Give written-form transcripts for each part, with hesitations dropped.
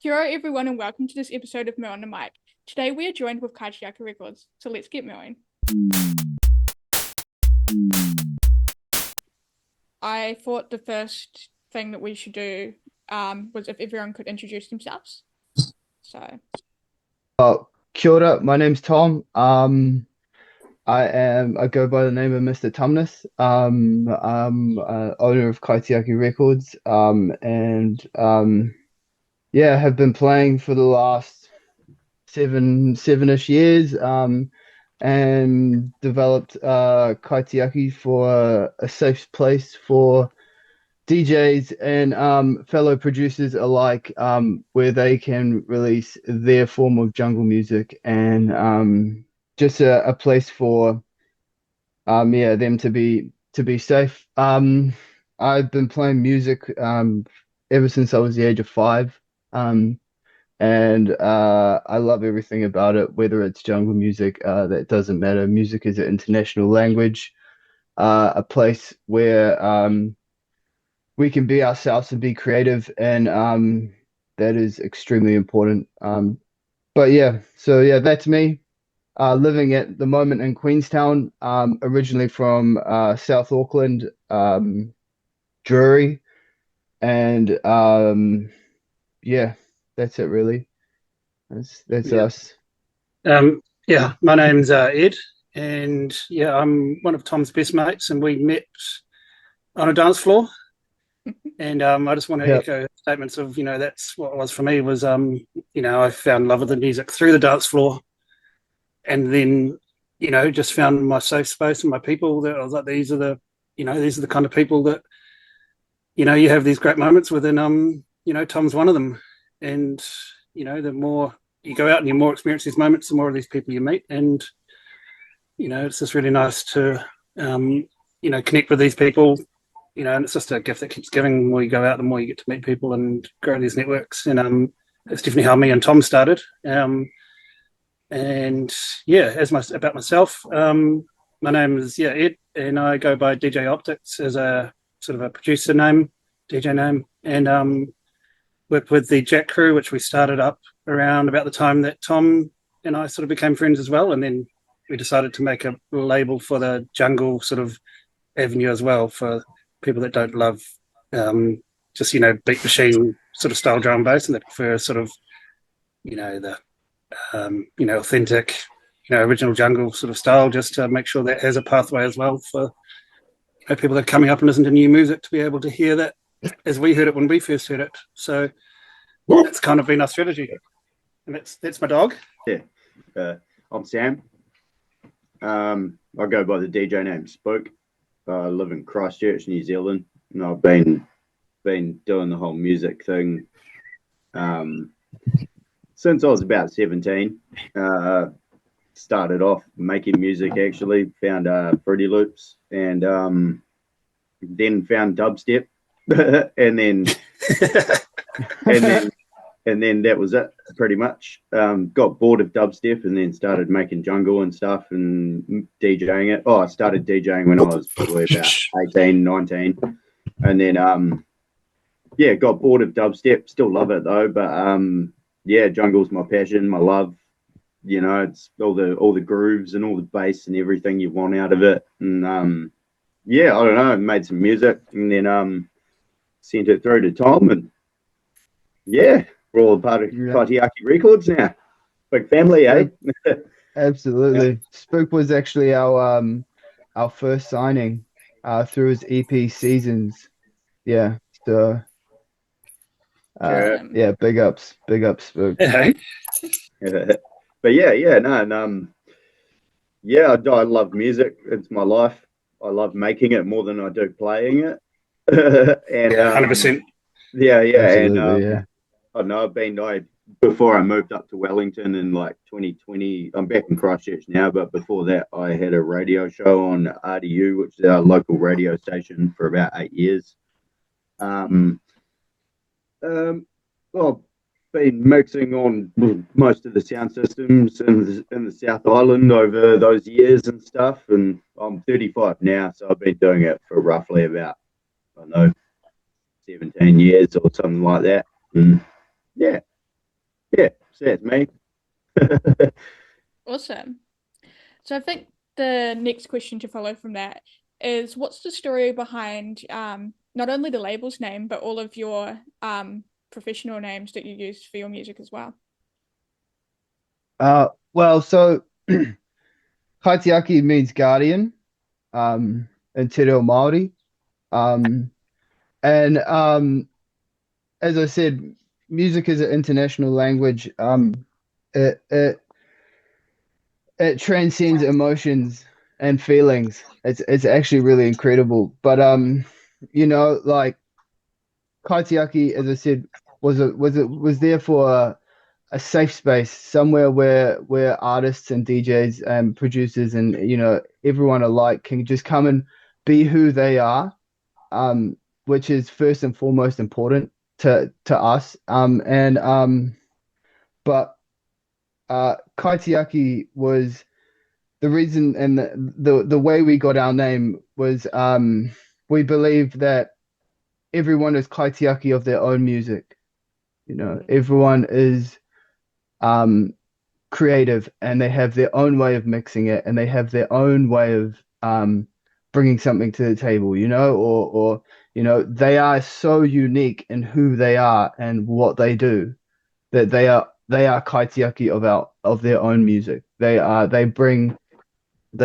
Kia ora everyone and welcome to this episode of Mill on the Mic. Today we are joined with Kaitiaki Records, so let's get milling. I thought the first thing that we should do was if everyone could introduce themselves. So, Kia ora, my name's Tom. I go by the name of Mr. Tumnus. I'm owner of Kaitiaki Records. Yeah, have been playing for the last seven-ish years. And developed Kaitiaki for a safe place for DJs and fellow producers alike, where they can release their form of jungle music and just a place for them to be safe. I've been playing music ever since I was the age of 5. Um, and I love everything about it, whether it's jungle music, that doesn't matter. Music is an international language, a place where we can be ourselves and be creative, and that is extremely important. But yeah, so yeah, that's me. Living at the moment in Queenstown, originally from South Auckland, Drury, and yeah, that's it really. That's Yeah. us. My name's Ed, and I'm one of Tom's best mates, and we met on a dance floor. And I just want to Yep. echo statements of, that's what it was for me was, I found love of the music through the dance floor, and then, just found my safe space and my people that I was like, these are the kind of people that, you have these great moments with, and, Tom's one of them. And, the more you go out and you more experience these moments, the more of these people you meet. And, it's just really nice to, connect with these people, and it's just a gift that keeps giving. The more you go out, the more you get to meet people and grow these networks. And it's definitely how me and Tom started. About myself, my name is Ed, and I go by DJ Optics as a sort of a producer name, DJ name, and worked with the Jack Crew, which we started up around about the time that Tom and I sort of became friends as well. And then we decided to make a label for the jungle sort of avenue as well, for people that don't love just, beat machine sort of style drum bass, and that prefer sort of, the, authentic, original jungle sort of style, just to make sure that has a pathway as well for people that are coming up and listen to new music to be able to hear that as we heard it when we first heard it. So that's kind of been our strategy. And that's my dog. Yeah. I'm Sam. I go by the DJ name Spook. I live in Christchurch, New Zealand, and I've been doing the whole music thing since I was about 17. Started off making music, actually found Fruity Loops, and then found dubstep, and then and then that was it pretty much. Got bored of dubstep and then started making jungle and stuff and DJing it. I started DJing when I was probably about 18, 19, and then got bored of dubstep. Still love it though, but jungle's my passion, my love. It's all the grooves and all the bass and everything you want out of it. And I don't know, made some music and then sent it through to Tom, and we're all a part of Kaitiaki Records now. Big family, eh? Absolutely. Spook was actually our first signing through his EP Seasons. Yeah. So big ups, Spook. Hey. But I love music. It's my life. I love making it more than I do playing it. And 100%. And I know before I moved up to Wellington in like 2020. I'm back in Christchurch now, but before that, I had a radio show on RDU, which is our local radio station, for about 8 years. I've been mixing on most of the sound systems in the South Island over those years and stuff, and I'm 35 now, so I've been doing it for roughly about, 17 years or something like that. And that's me. Awesome. So I think the next question to follow from that is what's the story behind not only the label's name, but all of your professional names that you use for your music as well? Well, so Kaitiaki means guardian, in Te Reo Māori. Um, and as I said, music is an international language. It it it transcends emotions and feelings. It's actually really incredible. But like Kaitiaki, as I said, was there for a safe space, somewhere where artists and DJs and producers and everyone alike can just come and be who they are, which is first and foremost important to us. But Kaitiaki was the reason, and the way we got our name was we believe that everyone is Kaitiaki of their own music. Everyone is um creative, and they have their own way of mixing it, and they have their own way of bringing something to the table, or they are so unique in who they are and what they do, that they are kaitiaki of their own music. They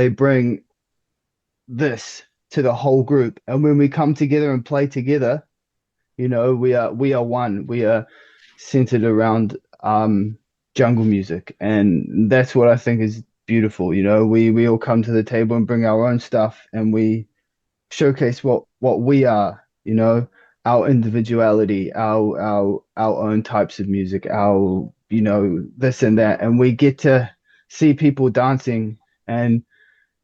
bring this to the whole group, and when we come together and play together, we are one. We are centered around jungle music, and that's what I think is beautiful. We all come to the table and bring our own stuff, and we showcase what we are. Our individuality, our own types of music, our this and that, and we get to see people dancing, and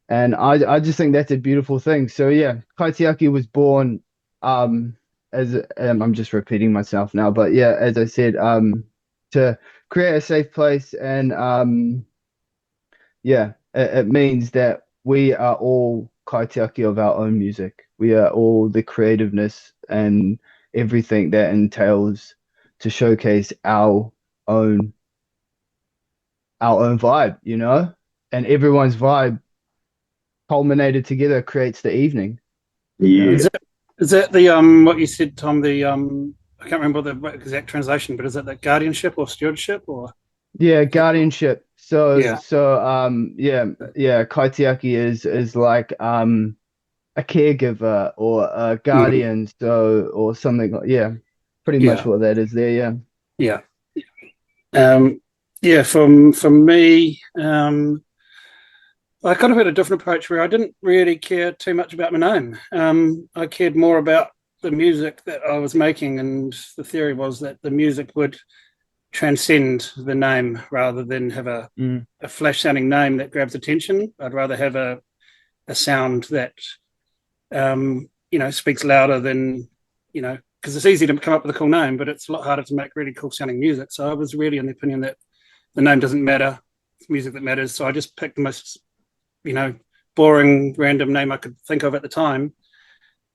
I just think that's a beautiful thing. So yeah, Kaitiaki was born as I'm just repeating myself now, but yeah, as I said, to create a safe place, and yeah, it means that we are all kaitiaki of our own music. We are all the creativeness and everything that entails to showcase own our own vibe, and everyone's vibe culminated together creates the evening. Yeah. Is that the what you said, Tom? The I can't remember the exact translation, but is that the guardianship or stewardship or Yeah, guardianship. So yeah, so yeah, kaitiaki is like a caregiver or a mm, guardian, or something like, yeah, pretty much yeah, what that is there, yeah. yeah, yeah? From me, I kind of had a different approach where I didn't really care too much about my name. I cared more about the music that I was making, and the theory was that the music would transcend the name rather than have Mm, a flash sounding name that grabs attention. I'd rather have a sound that speaks louder than because it's easy to come up with a cool name, but it's a lot harder to make really cool sounding music. So I was really in the opinion that the name doesn't matter, it's music that matters. So I just picked the most boring random name I could think of at the time,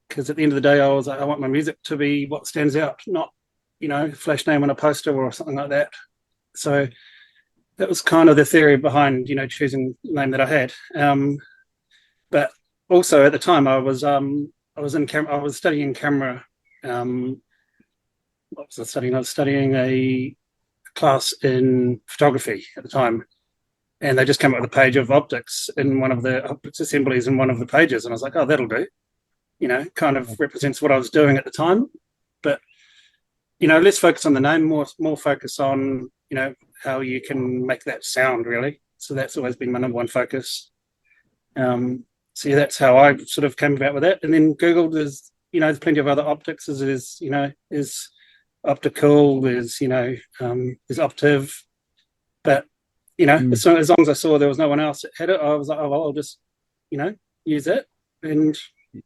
because at the end of the day I was like, I want my music to be what stands out, not flash name on a poster or something like that. So that was kind of the theory behind choosing the name that I had. But also at the time I was studying camera. What was I studying? I was studying a class in photography at the time, and they just came up with a page of optics in one of the optics assemblies in one of the pages, and I was like, oh, that'll do. Kind of represents what I was doing at the time. But let's focus on the name, more focus on how you can make that sound really. So that's always been my number one focus. So yeah, that's how I sort of came about with that. And then Google, there's plenty of other optics. Is optical. There's Optiv, but mm. as long as I saw there was no one else that had it, I was like, oh well, I'll just use it and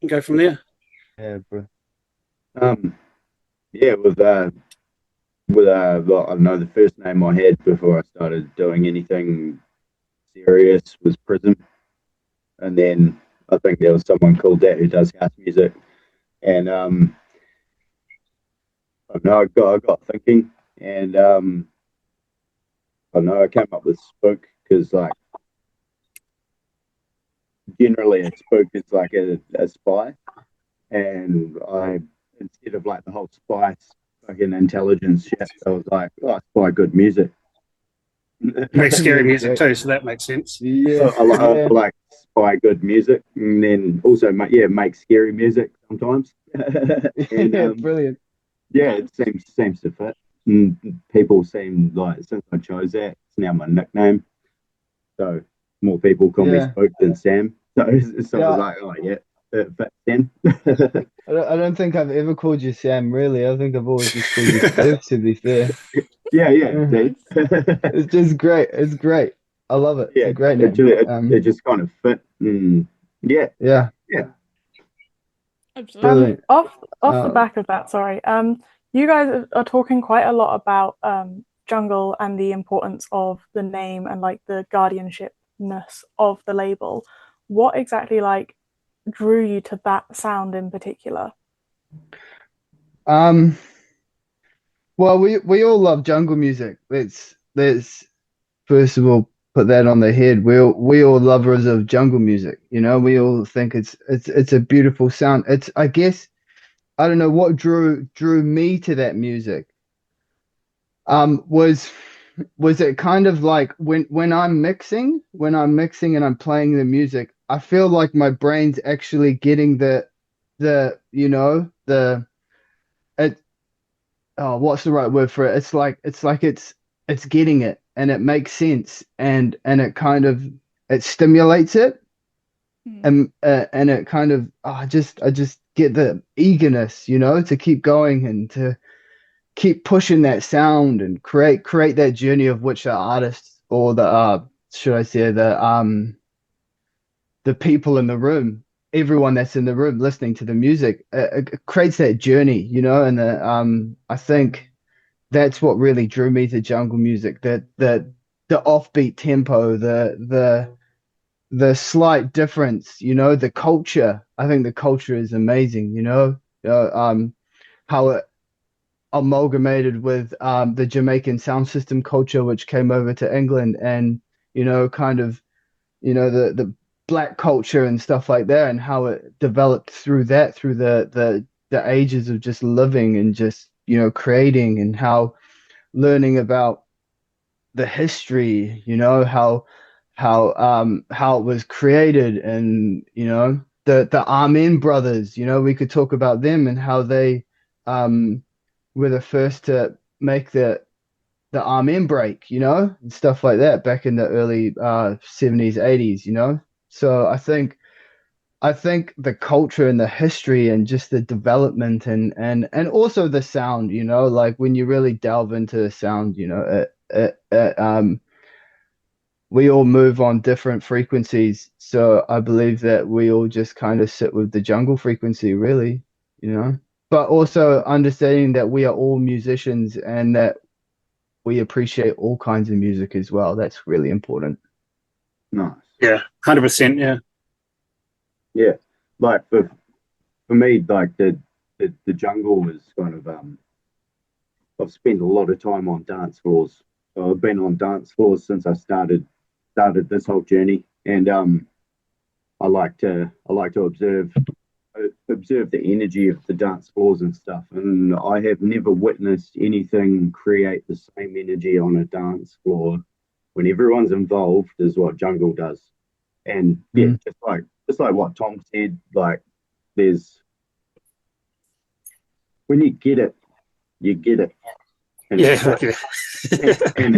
go from there. Yeah, bro. Um, yeah, well, I don't know, the first name I had before I started doing anything serious was Prism, and then I think there was someone called that who does house music, and I don't know, I got thinking, and I know I came up with spook because like generally a spook is like a spy, and I instead of like the whole spy fucking intelligence shit, I was like, oh, spy good music. Makes scary Really music great. too, so that makes sense. Yeah, I yeah, like spy good music, and then also make scary music sometimes. And yeah, brilliant. yeah, it seems to fit. And people seem like since I chose that, it's now my nickname. So more people call me Yeah, Spook than Sam. So I was yeah. like, oh yeah, it fits then. I don't think I've ever called you Sam, really. I think I've always just called you Steve, to be fair. Yeah, Yeah. see? It's just great. It's great. I love it. It's a Yeah, great it, name. it just kind of fit. Yeah, Yeah, yeah. Absolutely. brilliant. Off the Um, back of that, sorry. You guys are talking quite a lot about jungle and the importance of the name and like the guardianshipness of the label. What exactly like drew you to that sound in particular? um, well, we all love jungle music. Let's first of all put that on the head. We all lovers of jungle music. You know, we all think it's a beautiful sound. It's I guess I don't know what drew me to that music. Was it kind of like when I'm mixing and I'm playing the music, I feel like my brain's actually getting the you know it oh what's the right word for it? It's getting it and it makes sense and it kind of it stimulates it Mm. and it kind of I just get the eagerness, to keep going and to keep pushing that sound and create that journey of which the artists or the should I say the people in the room, everyone that's in the room listening to the music, it creates that journey, and I think that's what really drew me to jungle music, that the offbeat tempo, the slight difference, the culture. I think the culture is amazing, how it amalgamated with the Jamaican sound system culture, which came over to England, and kind of the black culture and stuff like that, and how it developed through that, through the ages of just living and just creating, and how learning about the history, how it was created, and the Amen brothers, we could talk about them and how they um were the first to make the Amen break, and stuff like that back in the early 70s, 80s, So I think the culture and the history and just the development and also the sound, like when you really delve into the sound, we all move on different frequencies. So I believe that we all just kind of sit with the jungle frequency, really, but also understanding that we are all musicians and that we appreciate all kinds of music as well. That's really important. Nice. Yeah, 100%. Yeah, Yeah, like for me, like the jungle was kind of I've spent a lot of time on dance floors. So I've been on dance floors since I started this whole journey, and I like to observe the energy of the dance floors and stuff. And I have never witnessed anything create the same energy on a dance floor when everyone's involved as what jungle does. And yeah, Mm. just like what Tom said, like there's when you get it, and it yeah, clicks, okay. and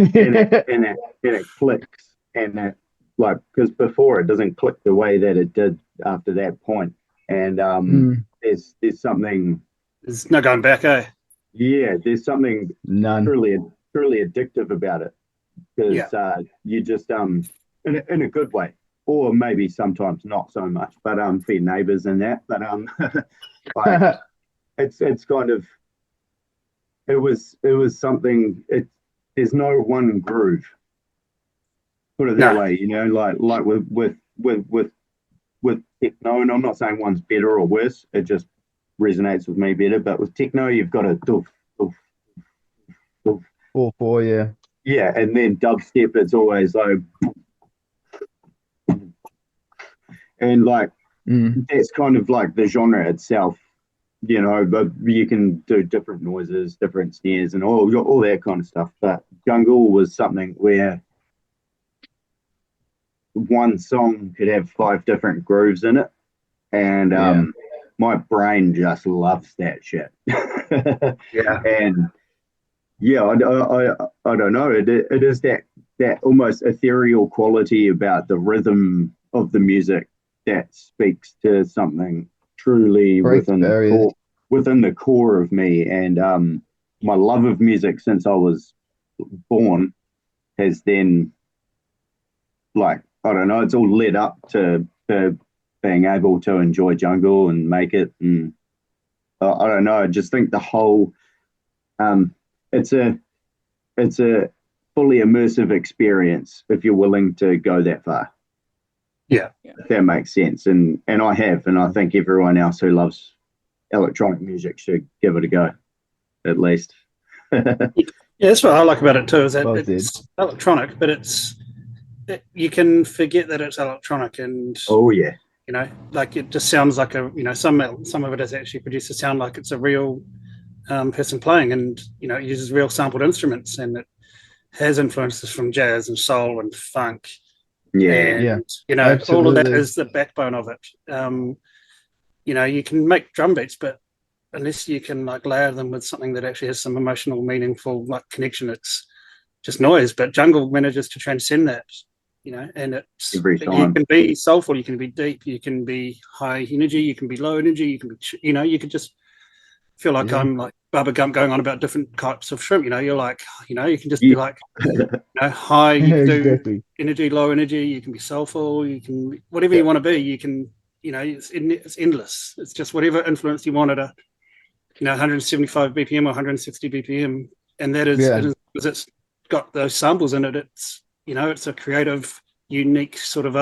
it clicks, and it like because before it doesn't click the way that it did after that point, and Mm. there's something, There's no going back, eh? yeah, there's something None. truly addictive about it Yeah, because you just in a good way, or maybe sometimes not so much, but for your neighbors and that, but like it's kind of it was something. There's no one groove, put it that no, way, like with techno, and I'm not saying one's better or worse, it just resonates with me better, but with techno you've got a doof, doof, doof, 4/4, yeah. yeah, and then dubstep, it's always like, and like that's kind of like the genre itself, you know. But you can do different noises, different snares, and all that kind of stuff. But jungle was something where one song could have 5 different grooves in it, and my brain just loves that shit. Yeah. And yeah, I don't know. It is that almost ethereal quality about the rhythm of the music that speaks to something truly Breaks barriers. within the core of me. And my love of music since I was born has then, like, I don't know, it's all led up to being able to enjoy jungle and make it. And I don't know, I just think the whole it's a fully immersive experience if you're willing to go that far. Yeah. If that makes sense. And I have, and I think everyone else who loves electronic music should give it a go, at least. Yeah, that's what I like about it too, is that Well it's electronic, but you can forget that it's electronic, and Oh yeah. you know, like it just sounds like some of it is actually produced to sound like it's a real person playing, and you know, it uses real sampled instruments, and it has influences from jazz and soul and funk. Yeah. And you know, all of that Absolutely. is the backbone of it. You know, you can make drum beats, but unless you can like layer them with something that actually has some emotional, meaningful like connection, it's just noise. But jungle manages to transcend that, you know, and Every you time. can be soulful, you can be deep, you can be high energy, you can be low energy, you can be, you know, you could just feel like I'm like Baba Gump going on about different types of shrimp. You know, you're like, you know, you can just be like, you know, high, you can do Exactly. energy, low energy, you can be soulful, you can, whatever you want to be, you can, you know, it's endless. It's just whatever influence you want at a, you know, 175 BPM or 160 BPM. And that is, it is, because it's got those samples in it. It's, you know, it's a creative, unique sort of,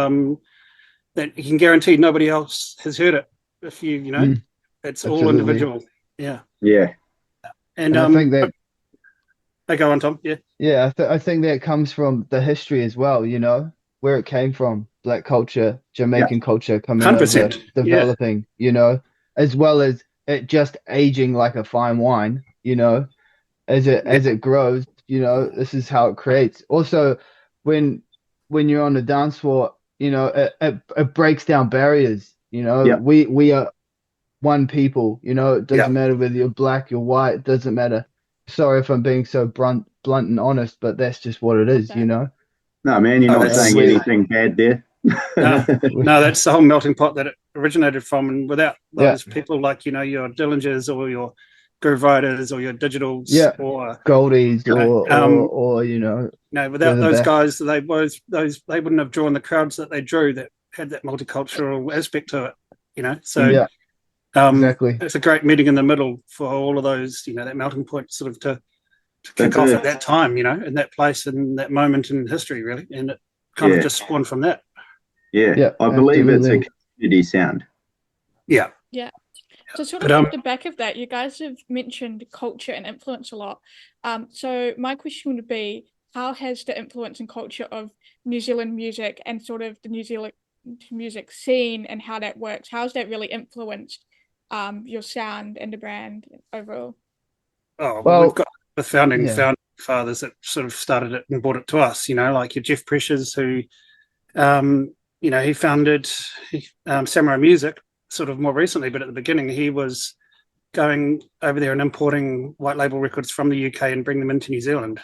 that you can guarantee nobody else has heard it. If you, you know, it's all Absolutely. individual. Yeah. Yeah. And I think that I go on, Tom. Yeah. I think that comes from the history as well, you know, where it came from, Black culture, Yeah. Jamaican culture coming over, 100%. Yeah. developing, you know, as well as it just aging like a fine wine, you know, as it grows, you know, this is how it creates. Also, when you're on the dance floor, you know, it breaks down barriers, you know. Yeah. We are one people, you know, it doesn't Yeah. matter whether you're black, you're white, it doesn't matter. Sorry if I'm being so blunt and honest, but that's just what it is, you know. No, man, you're Oh, not that's- saying we- anything bad there. No, no, that's the whole melting pot that it originated from. And without Yeah. those people like, you know, your Dillingers or your Groove Riders or your Digitals Yeah. or Goldies you know, or you know, without further those back. guys, they wouldn't have drawn the crowds that they drew that had that multicultural aspect to it, you know. So Yeah, exactly. it's a great meeting in the middle for all of those, you know, that melting point sort of to kick That's off it. at that time, you know, in that place and that moment in history, really. And it kind Yeah. of just spawned from that. Yeah. Yeah, I believe it's a absolutely. community sound. Yeah. Yeah. So sort But, of off the back of that, you guys have mentioned culture and influence a lot. So my question would be, how has the influence and culture of New Zealand music and sort of the New Zealand music scene and how that works, how's that really influenced your sound and the brand overall? Oh, well, Well, we've got the founding yeah. fathers that sort of started it and brought it to us, you know, like your Jeff Pressures, who, you know, he founded Samurai Music sort of more recently, but at the beginning he was going over there and importing white label records from the UK and bring them into New Zealand.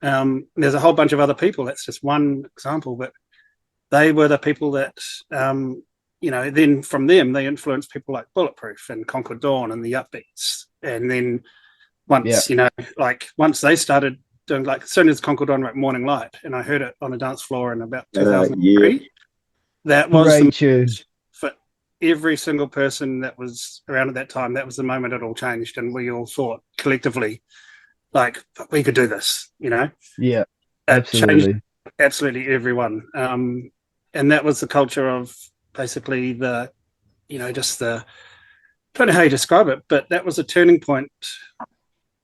There's a whole bunch of other people. That's just one example, but they were the people that, you know, then from them, they influenced people like Bulletproof and Concord Dawn and the Upbeats. And then once, you know, like once they started doing, like, as soon as Concord Dawn wrote Morning Light, and I heard it on a dance floor in about 2003, that was Great the tune. for every single person that was around at that time. That was the moment it all changed, and we all thought collectively, like, we could do this, you know. Yeah, It changed absolutely. absolutely everyone, and that was the culture of basically the, you know, just the, I don't know how you describe it, but that was a turning point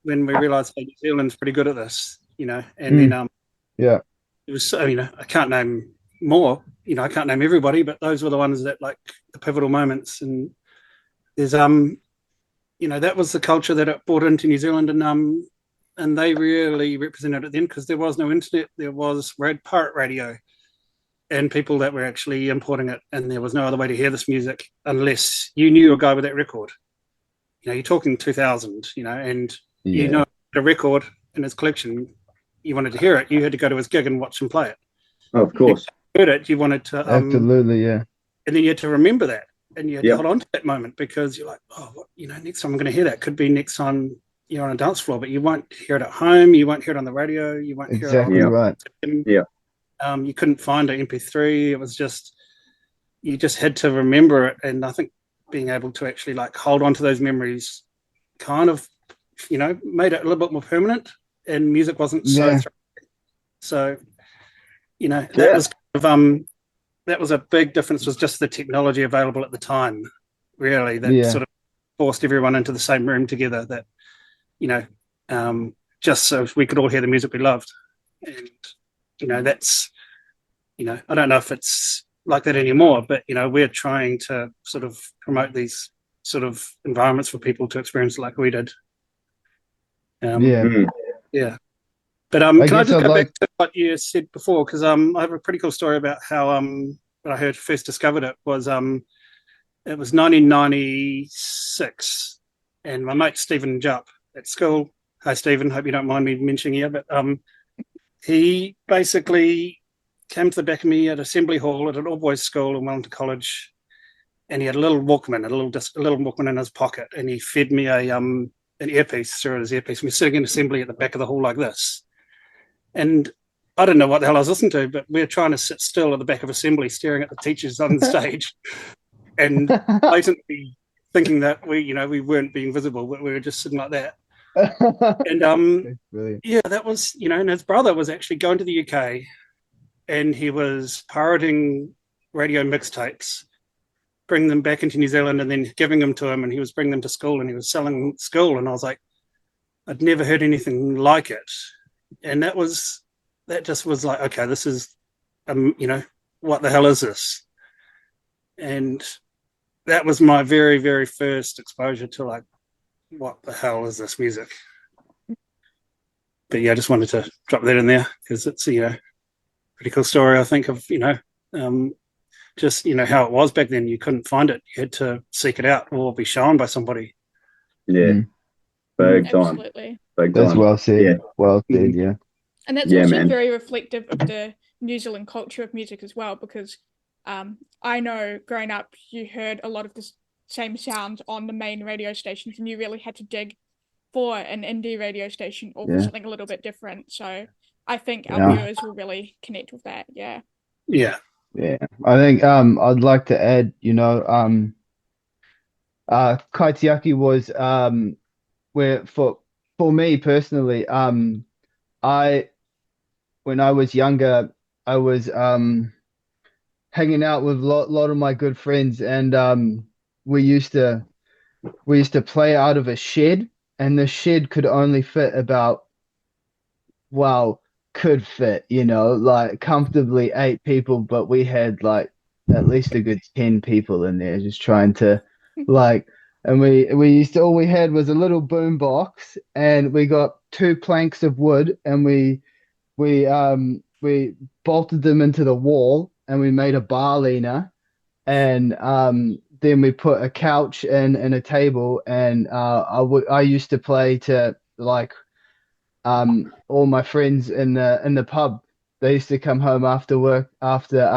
when we realized, hey, New Zealand's pretty good at this, you know. And then Yeah. It was, I can't name more, I can't name everybody, but those were the ones that like the pivotal moments. And there's, that was the culture that it brought into New Zealand, and they really represented it then because there was no internet, there was pirate radio, and people that were actually importing it, and there was no other way to hear this music unless you knew a guy with that record. You're talking 2000, and Yeah. a record in his collection, you wanted to hear it, you had to go to his gig and watch him play it. Oh, of course. You heard it, you wanted to, Absolutely, yeah. and then you had to remember that, and you had to Yep. hold on to that moment because you're like, next time I'm going to hear that. Could be next time you're on a dance floor, but you won't hear it at home, you won't hear it on the radio, you won't hear it Exactly on right. Yeah. You couldn't find an MP3. It was just, you just had to remember it. And I think being able to actually like hold on to those memories kind of, made it a little bit more permanent, and music wasn't Yeah. so that was a big difference, was just the technology available at the time, really, that sort of forced everyone into the same room together, that, just so we could all hear the music we loved. And, that's, I don't know if it's like that anymore, but, we're trying to sort of promote these sort of environments for people to experience like we did. Yeah. But can I just go back to what you said before? Because I have a pretty cool story about how when I first discovered it was 1996, and my mate Stephen Jupp at school. Hi Stephen, hope you don't mind me mentioning you, but he basically came to the back of me at Assembly Hall at an all boys school in Wellington College, and he had a little Walkman, a little Walkman in his pocket, and he fed me an earpiece through his earpiece. We were sitting in assembly at the back of the hall like this. And I didn't know what the hell I was listening to, but we were trying to sit still at the back of assembly, staring at the teachers on stage, and blatantly thinking that we weren't being visible, but we were just sitting like that. And that was, and his brother was actually going to the UK, and he was pirating radio mixtapes, bringing them back into New Zealand, and then giving them to him, and he was bringing them to school, and he was selling them at school. And I was like, I'd never heard anything like it. And that just was like, okay, this is, what the hell is this? And that was my very, very first exposure to like, what the hell is this music? But yeah, I just wanted to drop that in there because it's, pretty cool story, I think, of, just, how it was back then. You couldn't find it. You had to seek it out or be shown by somebody. Yeah. Big time. Absolutely. That's well said. Yeah. Well said, yeah. And that's also very reflective of the New Zealand culture of music as well, because I know growing up, you heard a lot of the same sounds on the main radio stations, and you really had to dig for an indie radio station or for something a little bit different. So I think our viewers will really connect with that. Yeah. Yeah. Yeah. I think I'd like to add, Kaitiaki was where for me personally, when I was younger, I was hanging out with a lot of my good friends, and we used to play out of a shed, and the shed could only fit about, well, could fit, like comfortably 8 people, but we had like at least a good 10 people in there just trying to like, and we used to, all we had was a little boom box, and we got 2 planks of wood, and we bolted them into the wall, and we made a bar leaner, and then we put a couch and a table, and I used to play to like all my friends in the pub. They used to come home after work after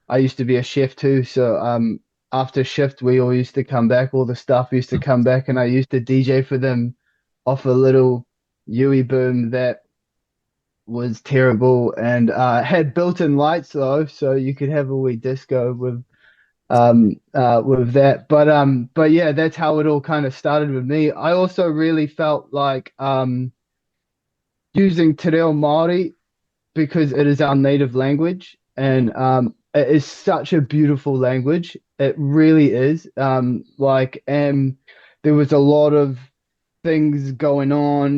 I used to be a chef too, so after shift we all used to come back, all the staff used to come back, and I used to DJ for them off a little Yui boom that was terrible, and had built-in lights though, so you could have a wee disco with that. But yeah, that's how it all kind of started with me. I also really felt like using Te Reo Māori, because it is our native language, and it is such a beautiful language. It really is. And there was a lot of things going on,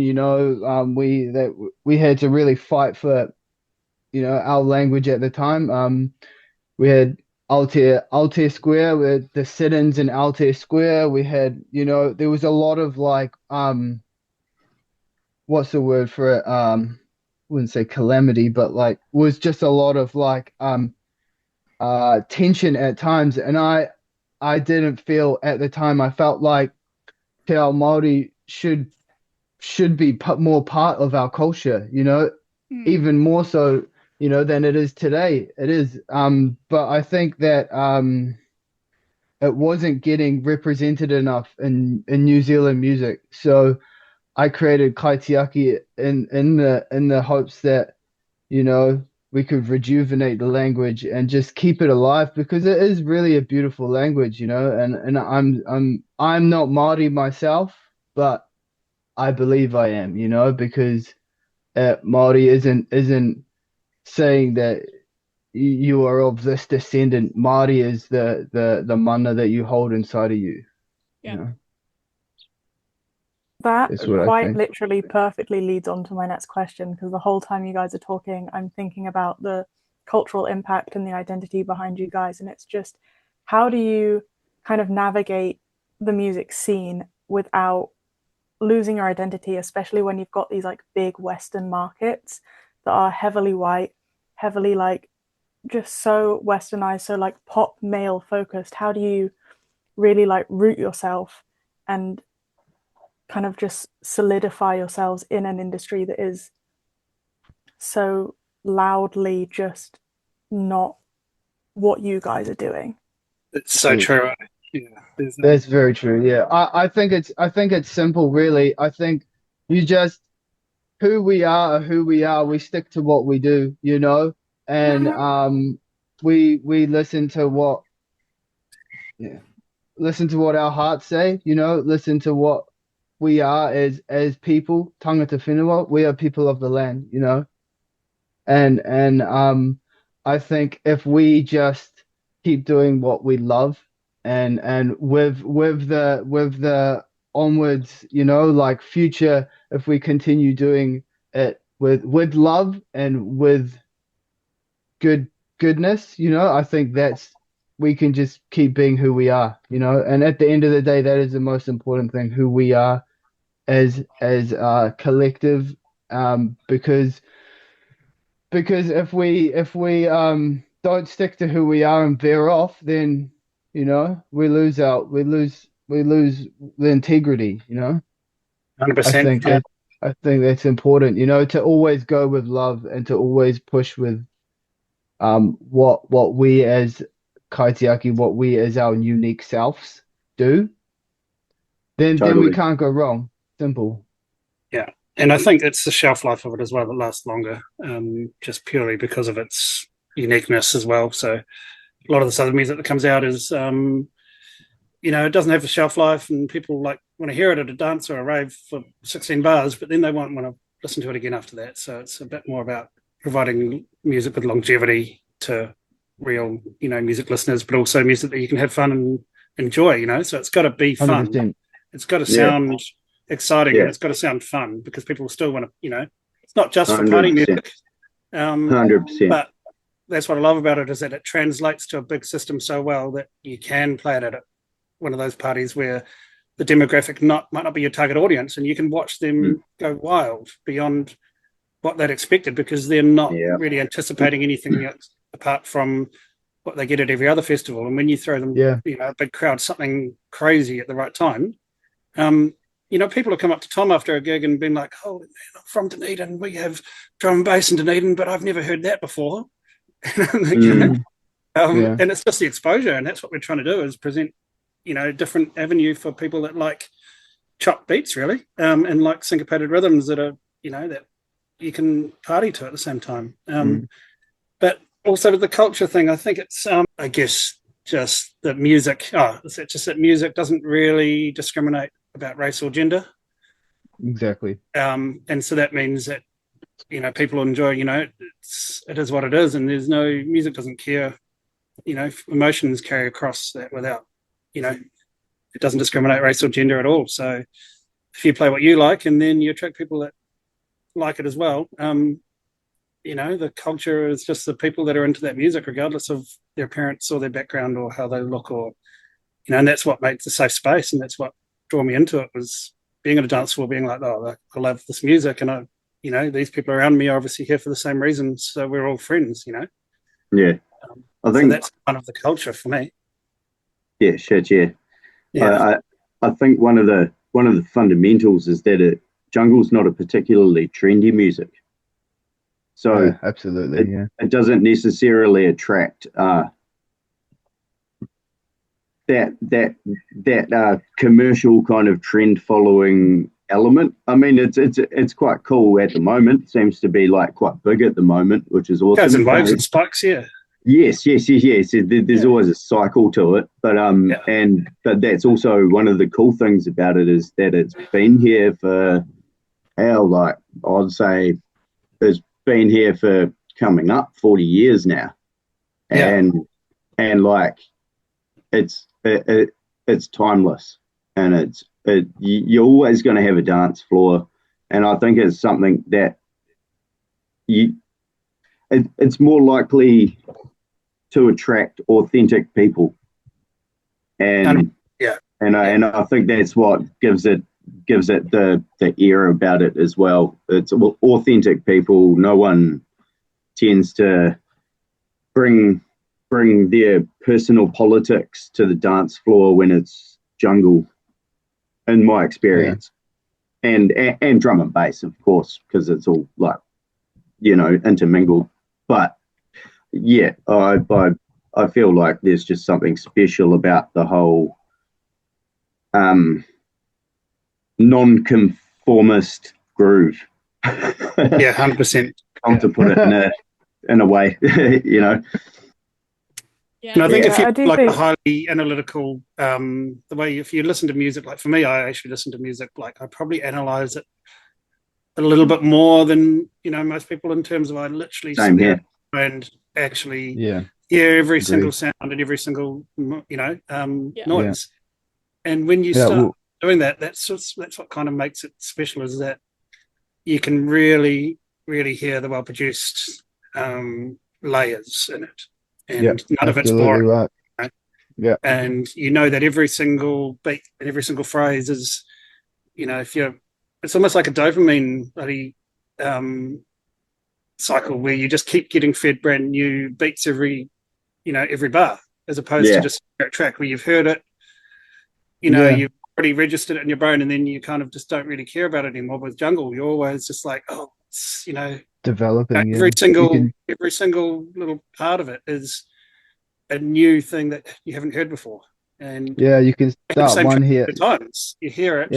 we had to really fight for our language at the time. We had Altair Square, we had the sit-ins in Altair Square. We had, there was a lot of like what's the word for it? Wouldn't say calamity, but like was just a lot of like tension at times, and I didn't feel at the time. I felt like Te Ao Māori should be more part of our culture, Mm. even more so, than it is today. It is, but I think that it wasn't getting represented enough in New Zealand music. So I created Kaitiaki in the hopes that, we could rejuvenate the language and just keep it alive because it is really a beautiful language, and I'm not Māori myself, but I believe I am, because Māori isn't saying that you are of this descendant. Māori is the mana that you hold inside of you. Yeah. That That's what I quite think. literally perfectly leads on to my next question, because the whole time you guys are talking, I'm thinking about the cultural impact and the identity behind you guys. And it's just, how do you kind of navigate the music scene without losing your identity, especially when you've got these like big Western markets that are heavily white, heavily like just so westernized, so like pop male focused? How do you really like root yourself and kind of just solidify yourselves in an industry that is so loudly just not what you guys are doing? It's so Yeah. true. Yeah, That's very true. Yeah. I think it's simple, really. I think you just who we are, who we are, we stick to what we do, and we listen to what yeah, listen to what our hearts say, listen to what we are as people, tangata whenua, we are people of the land, and I think if we just keep doing what we love and with the onwards, like future, if we continue doing it with love and with goodness, I think that's we can just keep being who we are, and at the end of the day, that is the most important thing, who we are as a collective, because if we don't stick to who we are and veer off, then we lose the integrity. I 100%. think that I think that's important. To always go with love and to always push with what we as Kaitiaki, what we as our unique selves do. Then we Totally. can't go wrong. Simple. Yeah. And I think it's the shelf life of it as well that lasts longer, just purely because of its uniqueness as well. So a lot of this other music that comes out is, it doesn't have a shelf life, and people like want to hear it at a dance or a rave for 16 bars, but then they won't want to listen to it again after that. So it's a bit more about providing music with longevity to real, music listeners, but also music that you can have fun and enjoy. So it's got to be fun. 100%. It's got to Yeah. sound exciting, Yeah. and it's got to sound fun, because people still want to, it's not just for party 100%. music. 100%. But that's what I love about it, is that it translates to a big system so well that you can play it at one of those parties where the demographic might not be your target audience, and you can watch them go wild beyond what they'd expected, because they're not really anticipating anything else apart from what they get at every other festival. And when you throw them, a big crowd, something crazy at the right time, people have come up to Tom after a gig and been like, "Oh, man, I'm from Dunedin. We have drum and bass in Dunedin, but I've never heard that before." And it's just the exposure, and that's what we're trying to do, is present, different avenue for people that like chop beats, really, and like syncopated rhythms that are, that you can party to at the same time. But also with the culture thing, I think it's, I guess, just that music. It's just that music doesn't really discriminate about race or gender. Exactly. And so that means that, people enjoy, it is what it is, and there's no, music doesn't care, emotions carry across that without, it doesn't discriminate race or gender at all. So if you play what you like, and then you attract people that like it as well, the culture is just the people that are into that music, regardless of their parents or their background or how they look, or and that's what makes a safe space, and that's what drew me into it, was being at a dance floor, being like, oh, I love this music, and these people around me are obviously here for the same reasons, so we're all friends. Yeah, I So think that's kind of the culture for me. yeah, shit, yeah. Yeah, I think one of the fundamentals is that jungle's not a particularly trendy music, so Yeah, absolutely. Yeah. it doesn't necessarily attract that commercial kind of trend following element. I mean, it's quite cool at the moment. It seems to be like quite big at the moment, which is awesome. goes in waves and spikes. Yeah, Yes. There's always a cycle to it, but but that's also one of the cool things about it, is that it's been here for like I'd say it's been here for coming up 40 years now, and like it's timeless, and you're always going to have a dance floor, and I think it's something that it's more likely to attract authentic people, and I think that's what gives it the air about it as well. It's authentic people. No one tends to bring their personal politics to the dance floor when it's jungle, in my experience. And drum and bass, of course, because it's all like intermingled. But yeah, I feel like there's just something special about the whole non-conformist groove. Yeah, 100%. To put it in a way, Yeah. And I think if I you do like think- a highly analytical, the way if you listen to music, like for me, I actually listen to music like I probably analyze it a little bit more than most people, in terms of I literally Same sit there here. and actually Yeah. hear every Agreed. single sound and every single Yeah. noise. And when you Yeah, start well, doing that, that's what kind of makes it special, is that you can really, really hear the well-produced layers in it, and none of it's absolutely boring. right. Right? Yeah. And that every single beat and every single phrase is, it's almost like a dopamine bloody cycle, where you just keep getting fed brand new beats every bar, as opposed to just a track where you've heard it, you've already registered it in your brain, and then you kind of just don't really care about it anymore. With jungle, you're always just like, oh, it's, Developing. every single little part of it is a new thing that you haven't heard before. And you can the start same one track here. times you hear it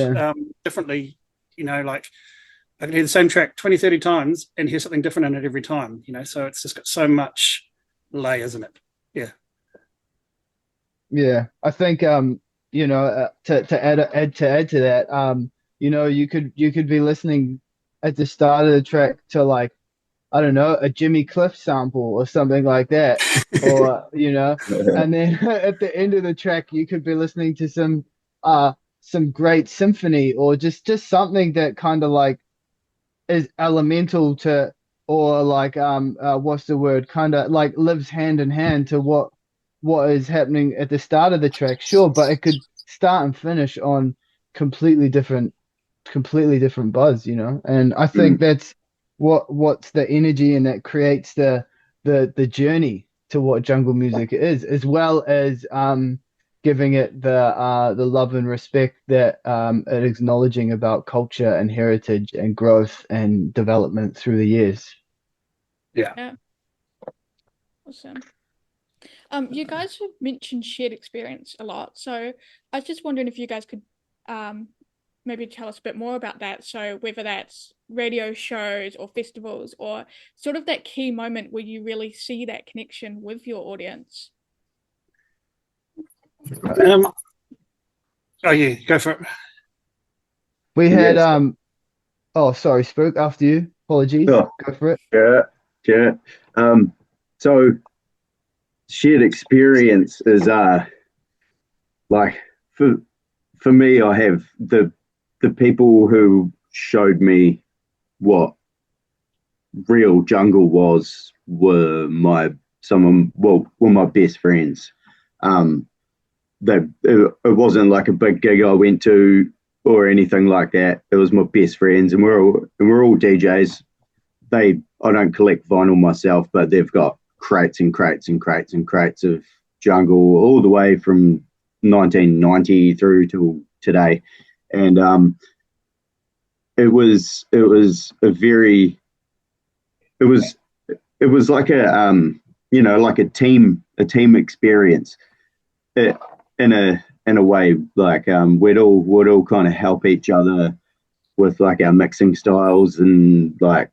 differently. Like I can hear the same track 20, 30 times and hear something different in it every time. So it's just got so much layers in it. Yeah, I think to add to that, you could be listening at the start of the track to, like, I don't know, a Jimmy Cliff sample or something like that, or and then at the end of the track you could be listening to some great symphony, or just something that kind of like is elemental to, or like what's the word, kind of like lives hand in hand to what is happening at the start of the track. Sure, but it could start and finish on completely different buzz, and I think that's what's the energy, and that creates the journey to what jungle music is, as well as giving it the love and respect that it is acknowledging about culture and heritage and growth and development through the years. Yeah. Awesome. You guys have mentioned shared experience a lot, so I was just wondering if you guys could maybe tell us a bit more about that. So whether that's radio shows or festivals, or sort of that key moment where you really see that connection with your audience. Oh yeah, go for it. We had oh, sorry, Spook, after you. Apologies. Oh, go for it. Sure. So shared experience is like for me, I have the people who showed me what real jungle were my best friends. It wasn't like a big gig I went to or anything like that. It was my best friends, and we're all DJs. I don't collect vinyl myself, but they've got crates and crates and crates and crates of jungle all the way from 1990 through to today. And it was like like a team experience, in a way. Like we'd all kind of help each other with like our mixing styles, and like,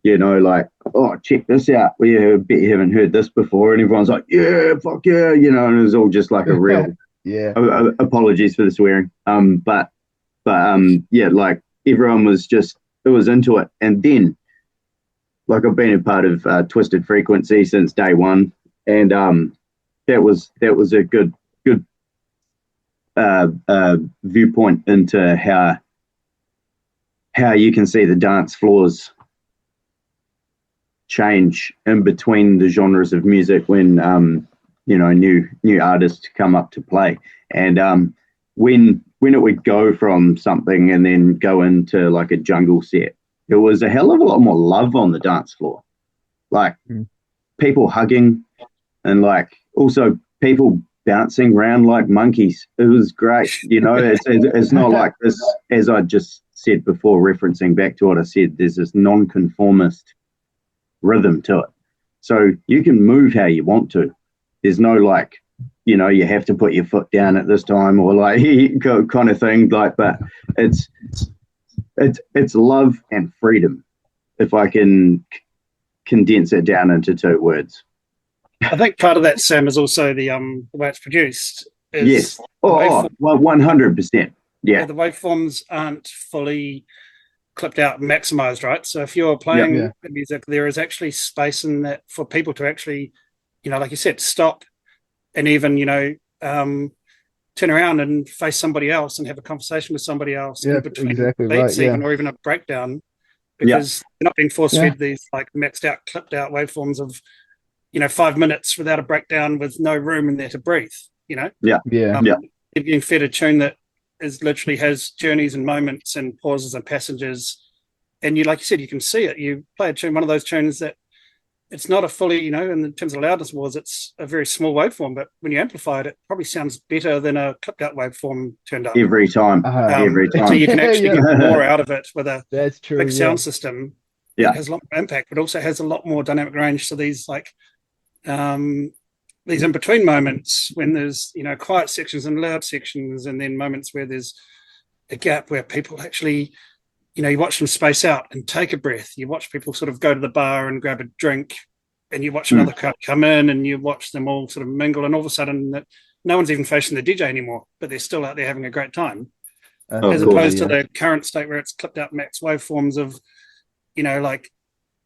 like, oh, check this out. I bet you haven't heard this before. And everyone's like, yeah, fuck yeah, and it was all just like a real, yeah. Apologies for the swearing. But yeah, like everyone was into it. And then, like, I've been a part of Twisted Frequency since day one. And that was a good viewpoint into how you can see the dance floors change in between the genres of music when new artists come up to play. And when it would go from something and then go into like a jungle set, there was a hell of a lot more love on the dance floor, like people hugging, and like also people bouncing around like monkeys. It was great. It's not like this, as I just said before, referencing back to what I said, there's this non-conformist rhythm to it. So you can move how you want to. There's no like, you have to put your foot down at this time or like kind of thing. Like, but it's love and freedom, if I can condense it down into 2 words. I think part of that, Sam, is also the way it's produced. Yes. 100%. Yeah. The waveforms aren't fully clipped out and maximized, right? So if you're playing the music, there is actually space in that for people to actually, like you said, stop and even, turn around and face somebody else and have a conversation with somebody else in between beats, even, or even a breakdown, because they're not being force-fed these like maxed out, clipped out waveforms of 5 minutes without a breakdown with no room in there to breathe. You're being fed a tune that literally has journeys and moments and pauses and passages, and like you said, you can see it. You play a tune, one of those tunes that it's not a fully, in terms of loudness wars, it's a very small waveform, but when you amplify it, it probably sounds better than a clipped out waveform turned up every time. Every time. So you can actually get more out of it with a That's true, big sound system. Yeah, it has a lot more impact, but also has a lot more dynamic range. So these like these in between moments when there's quiet sections and loud sections, and then moments where there's a gap where people actually, you watch them space out and take a breath. You watch people sort of go to the bar and grab a drink, and you watch another crowd come in, and you watch them all sort of mingle, and all of a sudden that no one's even facing the DJ anymore, but they're still out there having a great time. As opposed to the current state where it's clipped out max waveforms of, like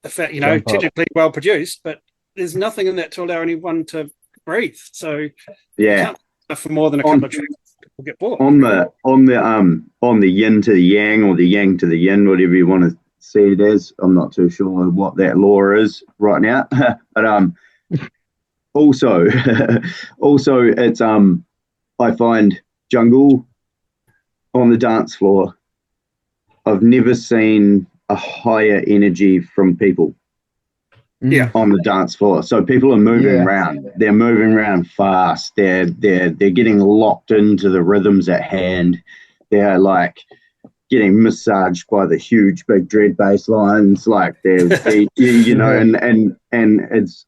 the fact, technically well produced, but there's nothing in that to allow anyone to breathe. So for more than a couple of tracks, people get bored. On the yin to the yang, or the yang to the yin, whatever you want to see it as. I'm not too sure what that law is right now, but also it's I find jungle on the dance floor, I've never seen a higher energy from people on the dance floor. So people are moving around. They're moving around fast. They're getting locked into the rhythms at hand. They're like getting massaged by the huge big dread bass lines. Like and it's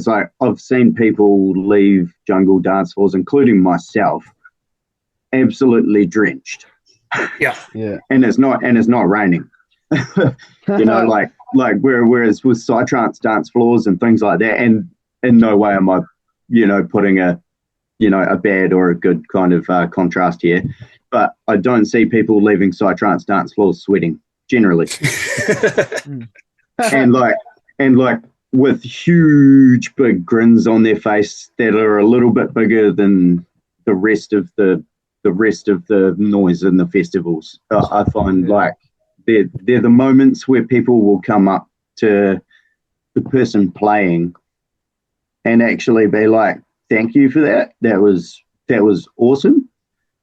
like I've seen people leave jungle dance floors, including myself, absolutely drenched. And it's not raining. like whereas with psytrance dance floors and things like that, and in no way am I putting a bad or a good kind of contrast here, but I don't see people leaving psytrance dance floors sweating generally. and like with huge big grins on their face that are a little bit bigger than the rest of the noise in the festivals. I find like they're the moments where people will come up to the person playing and actually be like, thank you for that. That was awesome.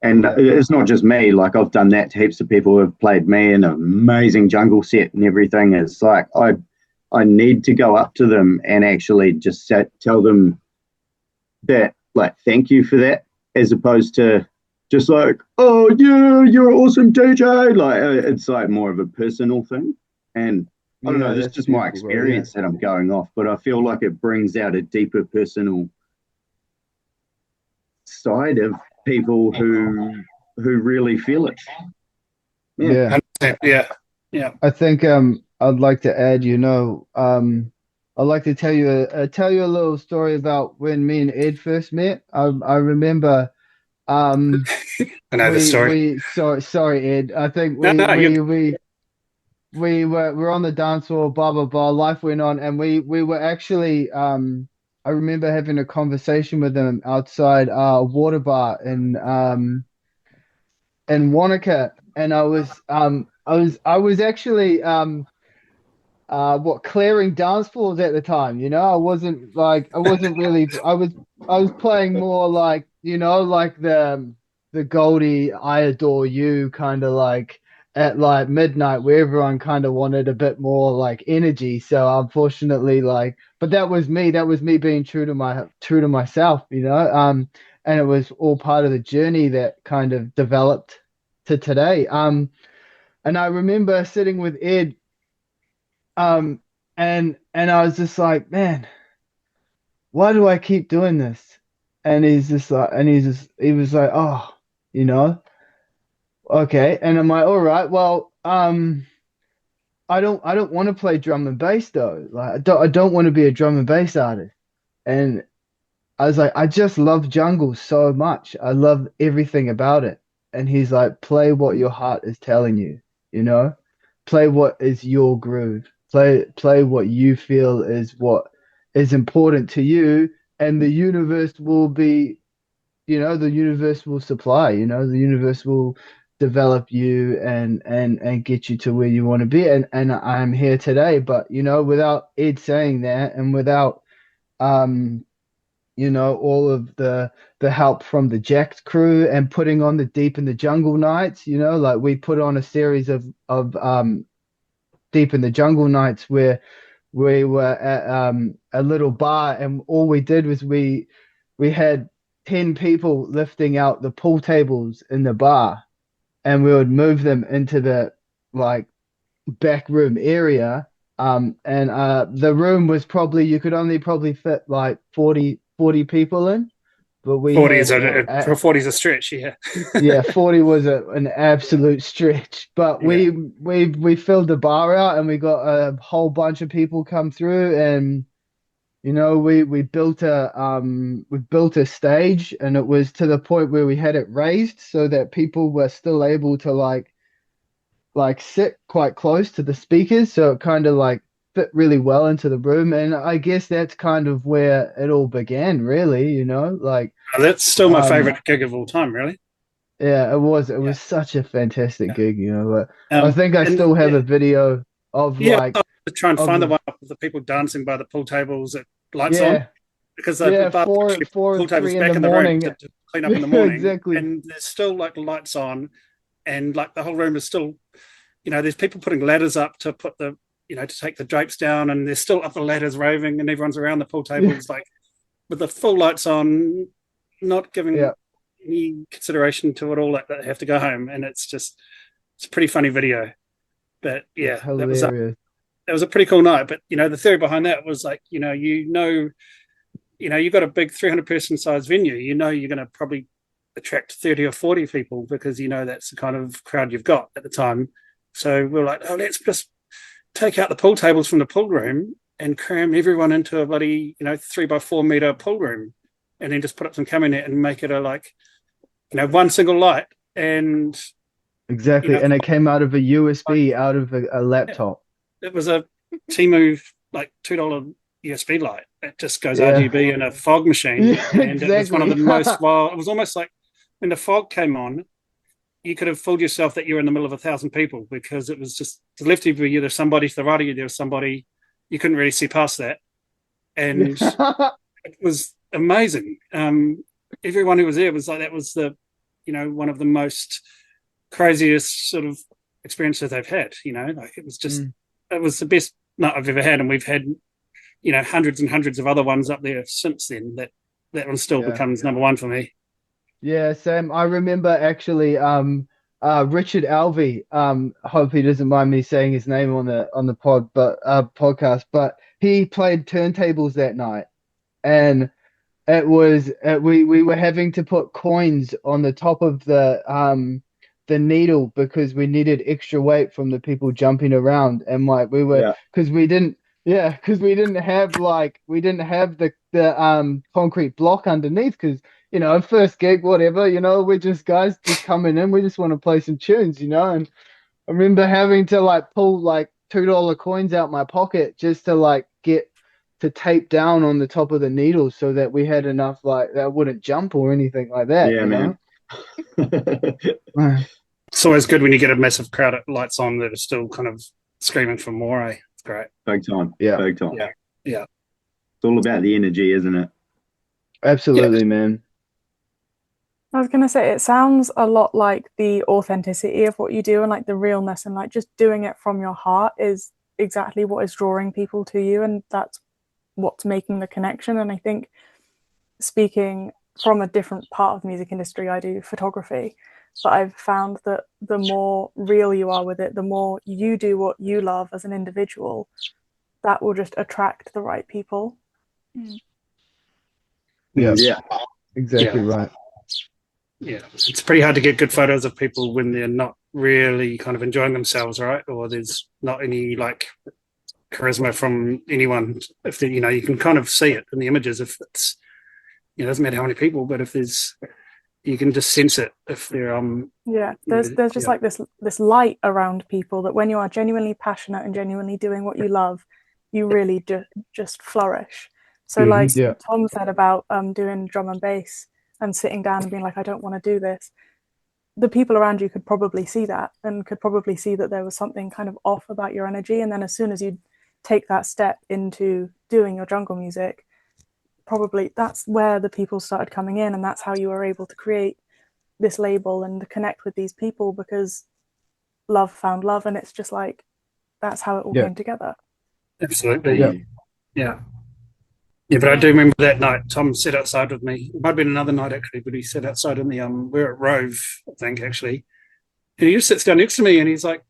And it's not just me. Like, I've done that to heaps of people who have played me an amazing jungle set and everything. It's like I need to go up to them and actually just tell them that, like, thank you for that, as opposed to just like, oh yeah, you're an awesome DJ. Like, it's like more of a personal thing. And I don't know, this is just my experience that I'm going off, but I feel like it brings out a deeper personal side of people who really feel it. Yeah. Yeah. I think I'd like to add, I'd like to tell you a little story about when me and Ed first met. I remember I know the story. Sorry Ed. I think we were on the dance floor, blah blah blah. Life went on, and we were actually I remember having a conversation with them outside a water bar in Wanaka, and I was actually clearing dance floors at the time. I wasn't really I was playing more like, like the Goldie I Adore You kind of like at like midnight, where everyone kind of wanted a bit more like energy. So unfortunately, like, but that was me being true to myself, and it was all part of the journey that kind of developed to today. And I remember sitting with Ed, and I was just like, man, why do I keep doing this? And he was like, oh, you know, okay. And I'm like, all right, well, I don't want to play drum and bass though. Like, I don't want to be a drum and bass artist. And I was like, I just love jungle so much. I love everything about it. And he's like, play what your heart is telling you, you know? Play what is your groove. Play what you feel is what is important to you, and the universe will be, the universe will supply, the universe will develop you and get you to where you want to be. And I'm here today, but without Ed saying that, and without um all of the help from the Jacked crew and putting on the Deep in the Jungle nights, like we put on a series of Deep in the Jungle nights where we were at a little bar, and all we did was we had 10 people lifting out the pool tables in the bar, and we would move them into the like back room area. And the room was probably, you could only probably fit like 40 people in, but we 40 had is 40 is a stretch, yeah. yeah, 40 was an absolute stretch, but Yeah. we filled the bar out, and we got a whole bunch of people come through, and we built a stage, and it was to the point where we had it raised so that people were still able to like sit quite close to the speakers, so it kind of like fit really well into the room. And I guess that's kind of where it all began, really, like That's still my favorite gig of all time, really. yeah, it was such a fantastic gig, but I think I and still have a video of like to try and find the of one of the people dancing by the pool tables at lights on, yeah, because yeah, the bar four pool and tables 3 in back the in the room morning. to clean up in the morning, Exactly. and there's still like lights on, and like the whole room is still, there's people putting ladders up to put the, to take the drapes down, and they're still up the ladders raving, and everyone's around the pool tables like with the full lights on, not giving any consideration to it all, like they have to go home. And it's a pretty funny video. But yeah, hilarious. That was a pretty cool night. But the theory behind that was like, you got a big 300 person size venue, you're going to probably attract 30 or 40 people, because that's the kind of crowd you've got at the time. So we're like, oh, let's just take out the pool tables from the pool room and cram everyone into a bloody 3x4 meter pool room, and then just put up some cabinet and make it a like one single light. And exactly, and it came out of a USB, out of a laptop. It was a Temu like $2 USB light. It just goes RGB in a fog machine. Yeah, and exactly. It was one of the most wild. It was almost like when the fog came on, you could have fooled yourself that you were in the middle of 1,000 people, because it was just to the left of you, there's somebody, to the right of you, there was somebody. you couldn't really see past that, and it was amazing. Everyone who was there was like, that was the, one of the most craziest sort of experiences they've had. Like it was just, it was the best night I've ever had, and we've had, hundreds and hundreds of other ones up there since then. That one still becomes number one for me. Yeah, Sam, I remember actually Richard Alvey, hope he doesn't mind me saying his name on the podcast, but he played turntables that night, and it was we were having to put coins on the top of the needle because we needed extra weight from the people jumping around, and like we were because we didn't have the concrete block underneath because first gig, whatever, we're just guys just coming in. We just want to play some tunes, and I remember having to like pull like $2 coins out my pocket just to like get to tape down on the top of the needle so that we had enough like that wouldn't jump or anything like that. Yeah, man. It's always good when you get a massive crowd at lights on that are still kind of screaming for more. It's great. Big time. Yeah. Big time. Yeah. It's all about the energy, isn't it? Absolutely, man. I was going to say, it sounds a lot like the authenticity of what you do and like the realness and like just doing it from your heart is exactly what is drawing people to you, and that's what's making the connection. And I think, speaking from a different part of the music industry, I do photography, but I've found that the more real you are with it, the more you do what you love as an individual, that will just attract the right people. Yeah. Exactly right. Yeah, it's pretty hard to get good photos of people when they're not really kind of enjoying themselves, right? Or there's not any like charisma from anyone. If they, you can kind of see it in the images. If it's, it doesn't matter how many people, but if there's, you can just sense it. If they're there's just like this light around people that when you are genuinely passionate and genuinely doing what you love, you really just flourish. So Tom said about doing drum and bass and sitting down and being like, I don't want to do this. The people around you could probably see that and could probably see that there was something kind of off about your energy. And then as soon as you take that step into doing your jungle music, probably that's where the people started coming in, and that's how you were able to create this label and connect with these people, because love found love, and it's just like that's how it all came together. Absolutely. Yeah, but I do remember that night Tom sat outside with me. It might have been another night actually, but he sat outside in the we're at Rove, I think, actually, and he just sits down next to me and he's like,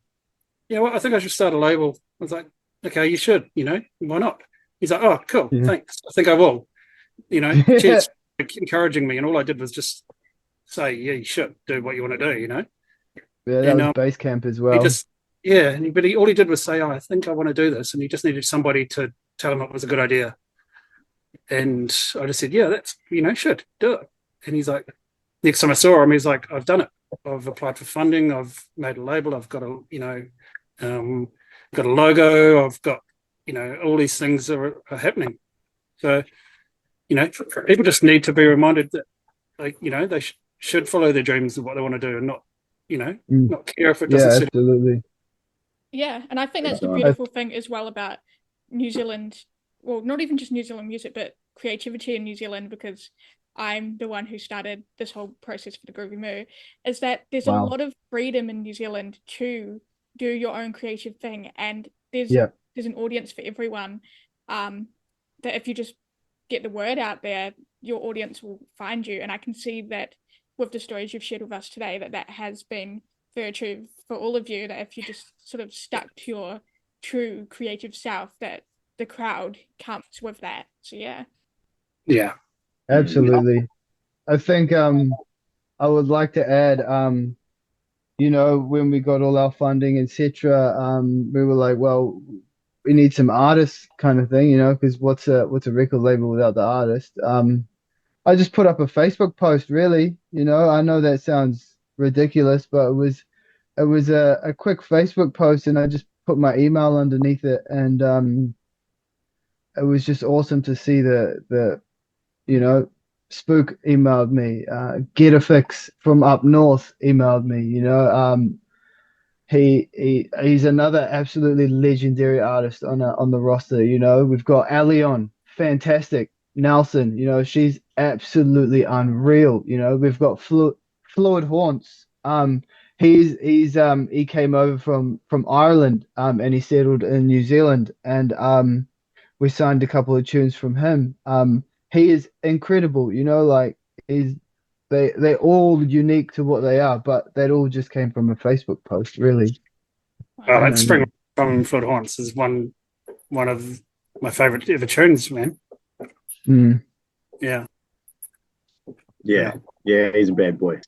I think I should start a label. I was like, okay, you should, why not? He's like, oh, cool, thanks, I think I will. Cheers, encouraging me, and all I did was just say, you should do what you want to do, Yeah, that was base camp as well. All he did was say, I think I want to do this, and he just needed somebody to tell him it was a good idea. And I just said, that's, should do it. And he's like, next time I saw him, he's like, I've done it. I've applied for funding. I've made a label. I've got a, got a logo. I've got, all these things are happening. So, people just need to be reminded that, they should follow their dreams of what they want to do, and not, not care if it doesn't. Yeah, absolutely. Yeah, and I think that's the beautiful thing as well about New Zealand. Well, not even just New Zealand music, but creativity in New Zealand, because I'm the one who started this whole process for the Groovy Moo, is that there's a lot of freedom in New Zealand to do your own creative thing, and there's an audience for everyone. That if you just get the word out there, your audience will find you. And I can see that with the stories you've shared with us today, that has been very true for all of you, that if you just sort of stuck to your true creative self, that the crowd comes with that. So yeah, absolutely. I think I would like to add when we got all our funding, etc., we were like, well, we need some artists kind of thing, because what's a record label without the artist? I just put up a Facebook post, really. I know that sounds ridiculous, but it was a quick Facebook post, and I just put my email underneath it, and it was just awesome to see the Spook emailed me, Get a Fix from up north emailed me, He's another absolutely legendary artist on the roster. You know, we've got Alion, fantastic. Nelson, you know, she's absolutely unreal. You know, we've got Floyd Haunts. He came over from Ireland, and he settled in New Zealand, and we signed a couple of tunes from him. He is incredible. You know, like he's they're all unique to what they are, but that all just came from a Facebook post, really. Oh, that And Spring from Flood Haunts is one of my favourite ever tunes, man. mm, Yeah. Yeah, yeah, he's a bad boy.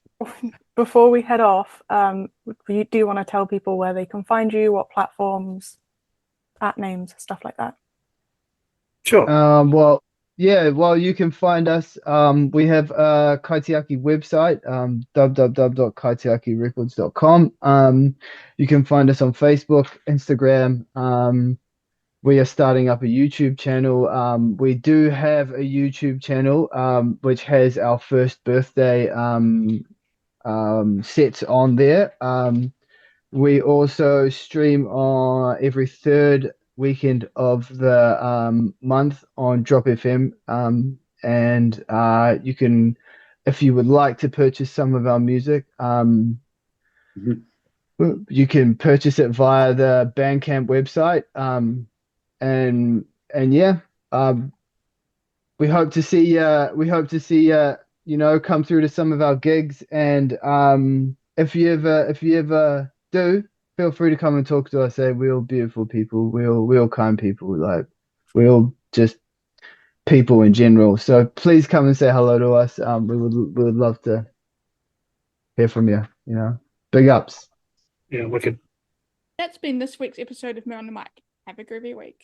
Before we head off, you do want to tell people where they can find you, what platforms, at names, stuff like that. Sure. well, yeah, well, you can find us. We have a Kaitiaki website, www.kaitiakirecords.com. You can find us on Facebook, Instagram. We are starting up a YouTube channel. We do have a YouTube channel, which has our first birthday sets on there. We also stream on every third weekend of the month on Drop FM. And you can, if you would like to purchase some of our music, Mhm. you can purchase it via the Bandcamp website. And yeah, we hope to see you know, come through to some of our gigs. And if you ever do, feel free to come and talk to us. We're all beautiful people. We're all kind people. Like we're all just people in general. So please come and say hello to us. We would love to hear from you. You know, big ups. Yeah, wicked. That's been this week's episode of Me on the Mic. Have a groovy week.